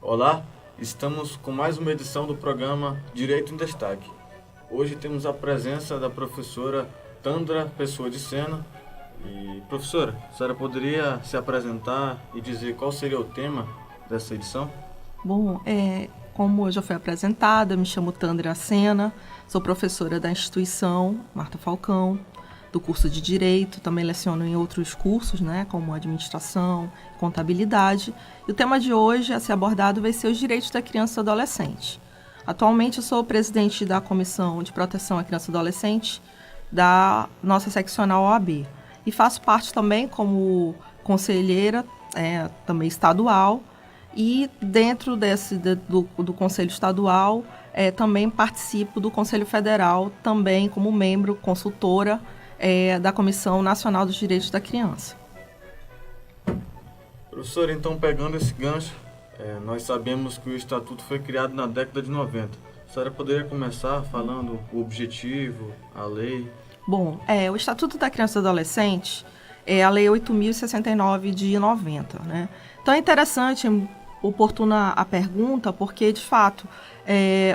Olá, estamos com mais uma edição do programa Direito em Destaque. Hoje temos a presença da professora Tandra Pessoa de Sena. E, professora, a senhora poderia se apresentar e dizer qual seria o tema dessa edição? Bom, como eu já fui apresentada, me chamo Tandra Sena, sou professora da instituição Marta Falcão, do curso de Direito, também leciono em outros cursos, né, como Administração, Contabilidade. E o tema de hoje a ser abordado vai ser os direitos da criança e do adolescente. Atualmente eu sou presidente da Comissão de Proteção à Criança e Adolescente da nossa seccional OAB. E faço parte também como conselheira, também estadual, e dentro do Conselho Estadual também participo do Conselho Federal, também como membro consultora da Comissão Nacional dos Direitos da Criança. Professor, então pegando esse gancho, nós sabemos que o Estatuto foi criado na década de 90. A senhora poderia começar falando o objetivo, a lei? Bom, o Estatuto da Criança e do Adolescente é a Lei 8.069 de 90, né? Então é interessante, oportuna a pergunta, porque, de fato,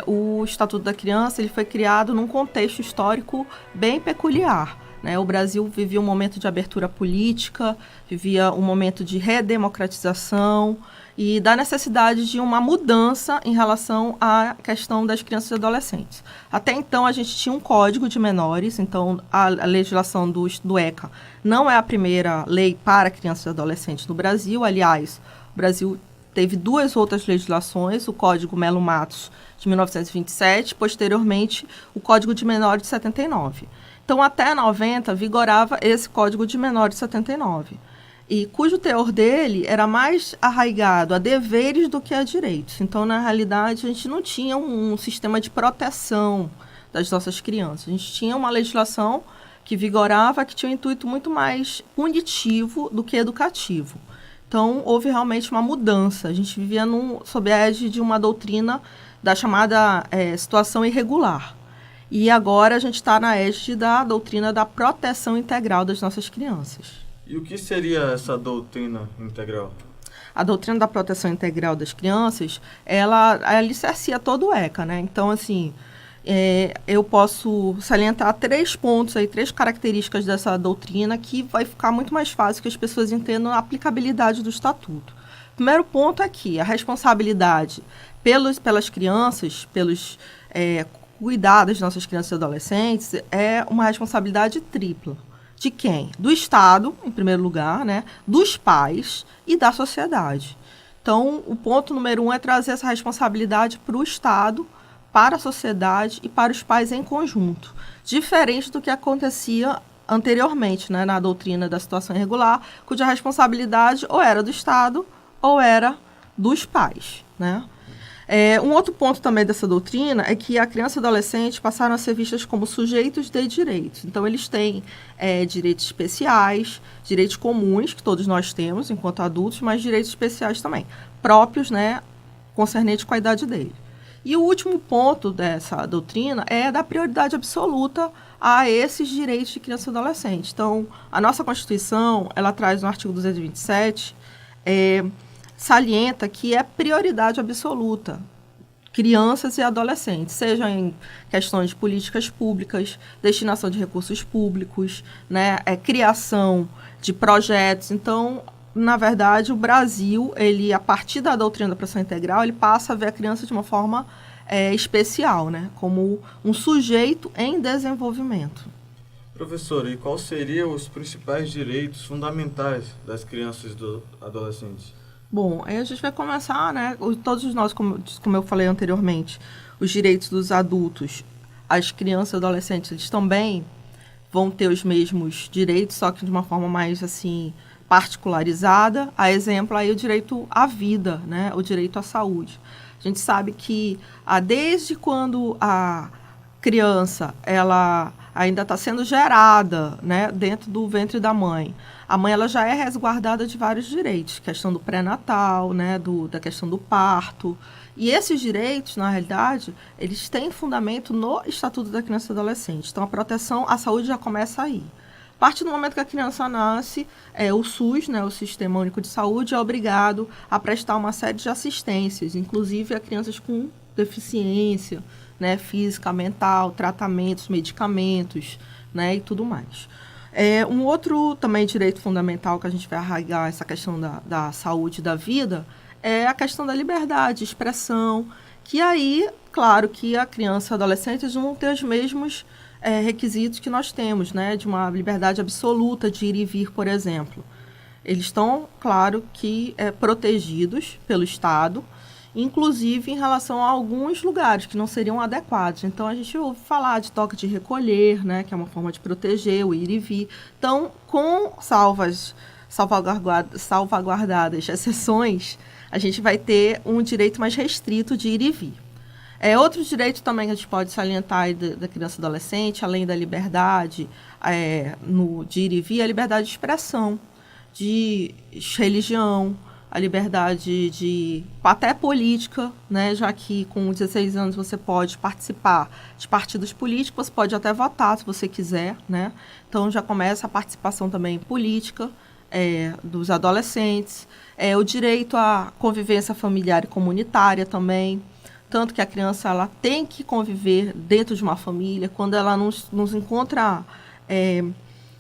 o Estatuto da Criança ele foi criado num contexto histórico bem peculiar, né? O Brasil vivia um momento de abertura política, vivia um momento de redemocratização e da necessidade de uma mudança em relação à questão das crianças e adolescentes. Até então, a gente tinha um código de menores, então a legislação do ECA não é a primeira lei para crianças e adolescentes no Brasil. Aliás, o Brasil teve duas outras legislações, o Código Melo Matos, de 1927, posteriormente, o Código de Menores de 79. Então, até 90, vigorava esse Código de Menores de 79, e cujo teor dele era mais arraigado a deveres do que a direitos. Então, na realidade, a gente não tinha um sistema de proteção das nossas crianças. A gente tinha uma legislação que vigorava, que tinha um intuito muito mais punitivo do que educativo. Então, houve realmente uma mudança. A gente vivia sob a égide de uma doutrina da chamada situação irregular. E agora a gente está na égide da doutrina da proteção integral das nossas crianças. E o que seria essa doutrina integral? A doutrina da proteção integral das crianças, ela alicercia todo o ECA, né? Então, assim, eu posso salientar 3 pontos, 3 características dessa doutrina que vai ficar muito mais fácil que as pessoas entendam a aplicabilidade do Estatuto. O primeiro ponto é que a responsabilidade pelas crianças, pelos cuidar das nossas crianças e adolescentes, é uma responsabilidade tripla. De quem? Do Estado, em primeiro lugar, né? Dos pais e da sociedade. Então, o ponto número 1 é trazer essa responsabilidade para o Estado, para a sociedade e para os pais em conjunto. Diferente do que acontecia anteriormente, né? Na doutrina da situação irregular, cuja responsabilidade ou era do Estado ou era dos pais, né? Um outro ponto também dessa doutrina é que a criança e o adolescente passaram a ser vistas como sujeitos de direitos. Então, eles têm direitos especiais, direitos comuns, que todos nós temos enquanto adultos, mas direitos especiais também, próprios, né, concernentes com a idade dele. E o último ponto dessa doutrina é da prioridade absoluta a esses direitos de criança e adolescente. Então, a nossa Constituição, ela traz no artigo 227, salienta que é prioridade absoluta crianças e adolescentes, seja em questões de políticas públicas, destinação de recursos públicos, né, criação de projetos. Então, na verdade, o Brasil, a partir da doutrina da proteção integral, ele passa a ver a criança de uma forma especial, né, como um sujeito em desenvolvimento. Professora, e quais seriam os principais direitos fundamentais das crianças e dos adolescentes? Bom, aí a gente vai começar, né? Todos nós, como eu falei anteriormente, os direitos dos adultos, as crianças e adolescentes, eles também vão ter os mesmos direitos, só que de uma forma mais, assim, particularizada. A exemplo, aí o direito à vida, né? O direito à saúde. A gente sabe que desde quando a criança, ela ainda está sendo gerada, né, dentro do ventre da mãe, a mãe ela já é resguardada de vários direitos, questão do pré-natal, né, da questão do parto. E esses direitos, na realidade, eles têm fundamento no Estatuto da Criança e do Adolescente. Então, a proteção à saúde já começa aí. A partir do momento que a criança nasce, o SUS, né, o Sistema Único de Saúde, é obrigado a prestar uma série de assistências, inclusive a crianças com deficiência, né, física, mental, tratamentos, medicamentos, né, e tudo mais. Um outro também direito fundamental que a gente vai arraigar essa questão da saúde da vida é a questão da liberdade de expressão, que aí, claro, que a criança e o adolescente vão ter os mesmos requisitos que nós temos, né, de uma liberdade absoluta de ir e vir, por exemplo. Eles estão, claro, que protegidos pelo Estado, inclusive em relação a alguns lugares que não seriam adequados. Então, a gente ouve falar de toque de recolher, né, que é uma forma de proteger o ir e vir. Então, com salvaguardadas exceções, a gente vai ter um direito mais restrito de ir e vir. Outro direito também que a gente pode salientar da criança e adolescente, além da liberdade de ir e vir, a liberdade de expressão, de religião, a liberdade até política, né? Já que com 16 anos você pode participar de partidos políticos, você pode até votar se você quiser, né? Então já começa a participação também política dos adolescentes, o direito à convivência familiar e comunitária também, tanto que a criança ela tem que conviver dentro de uma família, quando ela nos encontra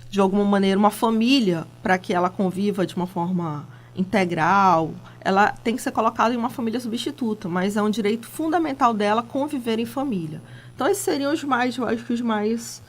de alguma maneira uma família para que ela conviva de uma forma integral, ela tem que ser colocada em uma família substituta, mas é um direito fundamental dela conviver em família. Então esses seriam eu acho que os mais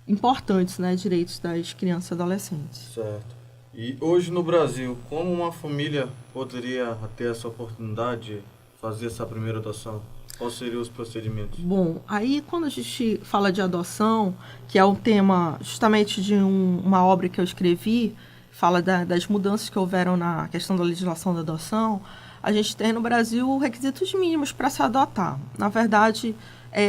importantes, né, direitos das crianças e adolescentes. Certo. E hoje no Brasil, como uma família poderia ter essa oportunidade de fazer essa primeira adoção? Quais seriam os procedimentos? Bom, aí quando a gente fala de adoção, que é um tema justamente de uma obra que eu escrevi, fala das mudanças que houveram na questão da legislação da adoção, a gente tem no Brasil requisitos mínimos para se adotar. Na verdade,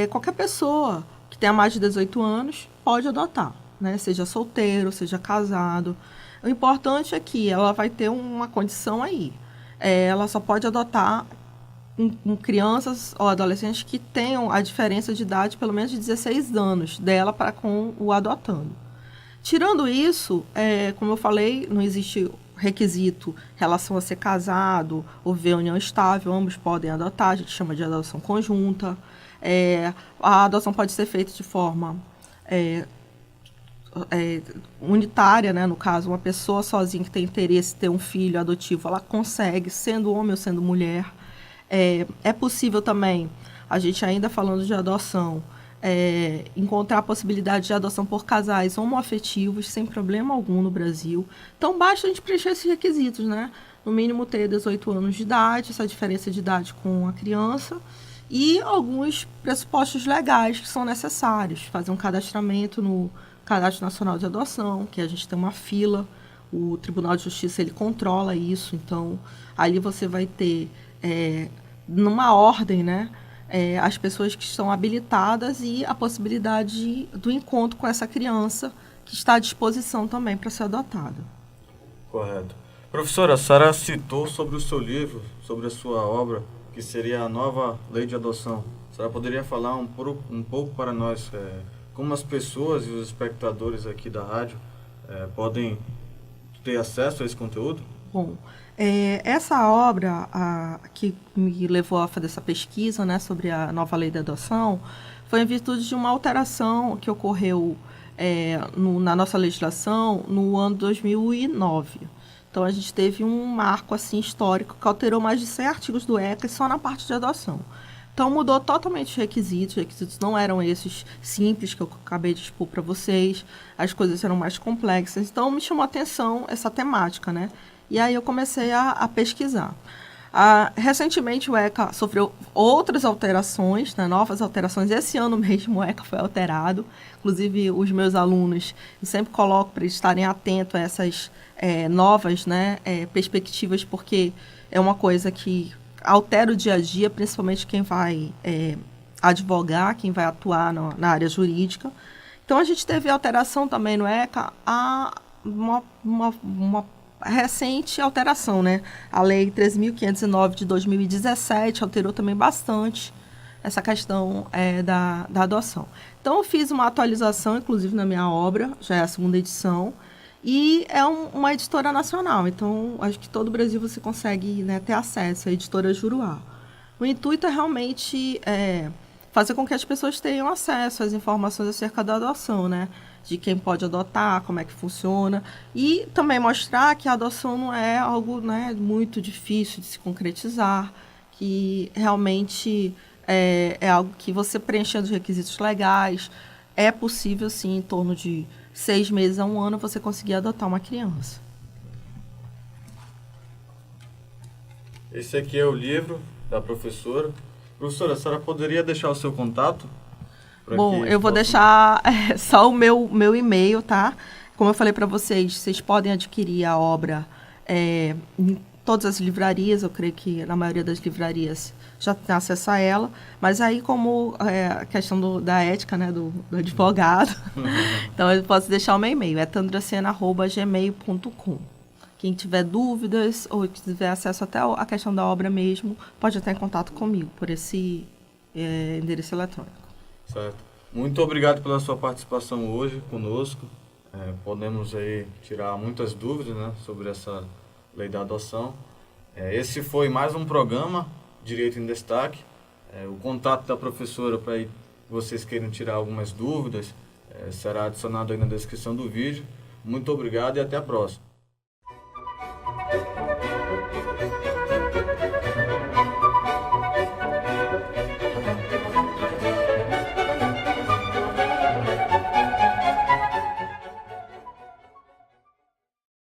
qualquer pessoa que tenha mais de 18 anos pode adotar, né? Seja solteiro, seja casado. O importante é que ela vai ter uma condição aí. Ela só pode adotar com crianças ou adolescentes que tenham a diferença de idade pelo menos de 16 anos dela para com o adotando. Tirando isso, como eu falei, não existe requisito em relação a ser casado ou ver união estável, ambos podem adotar, a gente chama de adoção conjunta. A adoção pode ser feita de forma unitária, né? No caso, uma pessoa sozinha que tem interesse em ter um filho adotivo, ela consegue, sendo homem ou sendo mulher. É possível também, a gente ainda falando de adoção, encontrar a possibilidade de adoção por casais homoafetivos sem problema algum no Brasil. Então, basta a gente preencher esses requisitos, né? No mínimo ter 18 anos de idade, essa diferença de idade com a criança, e alguns pressupostos legais que são necessários. Fazer um cadastramento no Cadastro Nacional de Adoção, que a gente tem uma fila, o Tribunal de Justiça ele controla isso, então ali você vai ter numa ordem, né, as pessoas que estão habilitadas e a possibilidade do encontro com essa criança que está à disposição também para ser adotada. Correto. Professora, a senhora citou sobre o seu livro, sobre a sua obra, que seria a nova lei de adoção. A senhora poderia falar um pouco para nós como as pessoas e os espectadores aqui da rádio podem ter acesso a esse conteúdo? Bom, essa obra que me levou a fazer essa pesquisa, né, sobre a nova lei da adoção foi em virtude de uma alteração que ocorreu na nossa legislação no ano 2009. Então, a gente teve um marco assim, histórico que alterou mais de 100 artigos do ECA só na parte de adoção. Então, mudou totalmente os requisitos não eram esses simples que eu acabei de expor para vocês, as coisas eram mais complexas. Então, me chamou a atenção essa temática, né? E aí eu comecei a pesquisar. Recentemente o ECA sofreu outras alterações, né, novas alterações. Esse ano mesmo o ECA foi alterado. Inclusive, os meus alunos, eu sempre coloco para eles estarem atentos a essas novas, né, perspectivas, porque é uma coisa que altera o dia a dia, principalmente quem vai advogar, quem vai atuar na área jurídica. Então, a gente teve alteração também no ECA, uma recente alteração, né? A Lei 13.509 de 2017 alterou também bastante essa questão da adoção. Então, eu fiz uma atualização, inclusive, na minha obra, já é a 2ª edição, e é uma editora nacional. Então, acho que todo o Brasil você consegue, né, ter acesso à editora Juruá. O intuito é realmente fazer com que as pessoas tenham acesso às informações acerca da adoção, né? De quem pode adotar, como é que funciona, e também mostrar que a adoção não é algo, né, muito difícil de se concretizar, que realmente é algo que você preenchendo os requisitos legais, é possível, sim, em torno de 6 meses a 1 ano, você conseguir adotar uma criança. Esse aqui é o livro da professora. Professora, a senhora poderia deixar o seu contato? Bom, eu vou deixar só o meu e-mail, tá? Como eu falei para vocês podem adquirir a obra em todas as livrarias, eu creio que na maioria das livrarias já tem acesso a ela, mas aí como a questão da ética, né, do advogado, então eu posso deixar o meu e-mail, é tandracena@gmail.com. Quem tiver dúvidas ou tiver acesso até a questão da obra mesmo, pode entrar em contato comigo por esse endereço eletrônico. Certo. Muito obrigado pela sua participação hoje conosco. Podemos aí tirar muitas dúvidas, né, sobre essa lei da adoção. Esse foi mais um programa Direito em Destaque. O contato da professora para vocês queiram tirar algumas dúvidas será adicionado aí na descrição do vídeo. Muito obrigado e até a próxima.